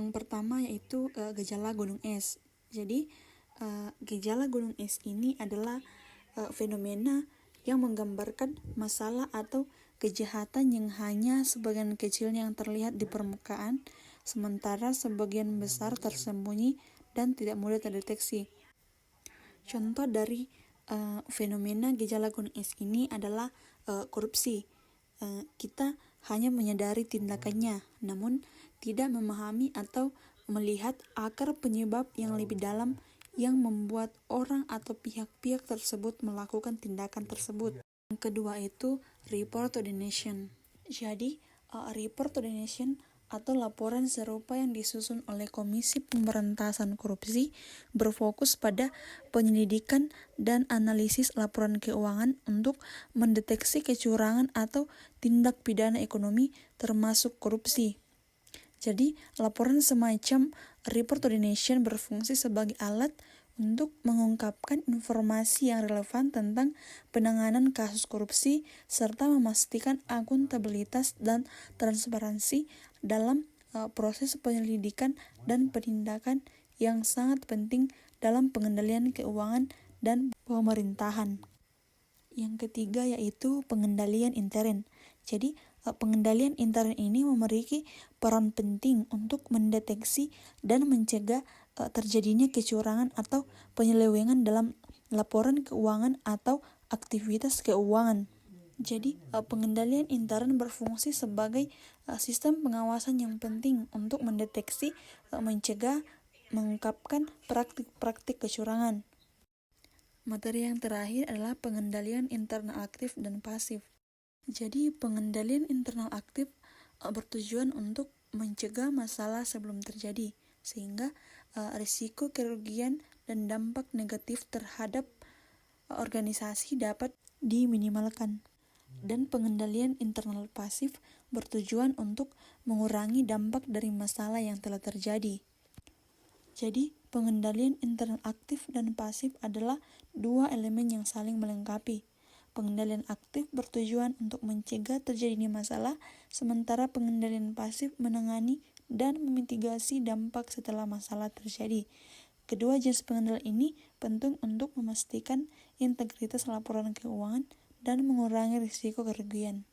Yang pertama yaitu gejala gunung es. Jadi gejala gunung es ini adalah fenomena yang menggambarkan masalah atau kejahatan yang hanya sebagian kecil yang terlihat di permukaan, sementara sebagian besar tersembunyi dan tidak mudah terdeteksi. Contoh dari fenomena gejala gunung es ini adalah korupsi. Kita hanya menyadari tindakannya, namun tidak memahami atau melihat akar penyebab yang lebih dalam yang membuat orang atau pihak-pihak tersebut melakukan tindakan tersebut. Yang kedua itu report to the nation. Jadi report to the nation atau laporan serupa yang disusun oleh Komisi Pemberantasan Korupsi berfokus pada penyelidikan dan analisis laporan keuangan untuk mendeteksi kecurangan atau tindak pidana ekonomi termasuk korupsi. Jadi, laporan semacam report to the nation berfungsi sebagai alat untuk mengungkapkan informasi yang relevan tentang penanganan kasus korupsi serta memastikan akuntabilitas dan transparansi dalam proses penyelidikan dan penindakan yang sangat penting dalam pengendalian keuangan dan pemerintahan. Yang ketiga yaitu pengendalian intern. Jadi pengendalian intern ini memiliki peran penting untuk mendeteksi dan mencegah terjadinya kecurangan atau penyelewengan dalam laporan keuangan atau aktivitas keuangan. Jadi pengendalian intern berfungsi sebagai sistem pengawasan yang penting untuk mendeteksi, mencegah, mengungkapkan praktik-praktik kecurangan. Materi yang terakhir adalah pengendalian internal aktif dan pasif. Jadi pengendalian internal aktif bertujuan untuk mencegah masalah sebelum terjadi, sehingga risiko kerugian dan dampak negatif terhadap organisasi dapat diminimalkan. Dan pengendalian internal pasif bertujuan untuk mengurangi dampak dari masalah yang telah terjadi. Jadi, pengendalian internal aktif dan pasif adalah dua elemen yang saling melengkapi. Pengendalian aktif bertujuan untuk mencegah terjadinya masalah, sementara pengendalian pasif menangani dan memitigasi dampak setelah masalah terjadi. Kedua jenis pengendalian ini penting untuk memastikan integritas laporan keuangan dan mengurangi risiko kerugian.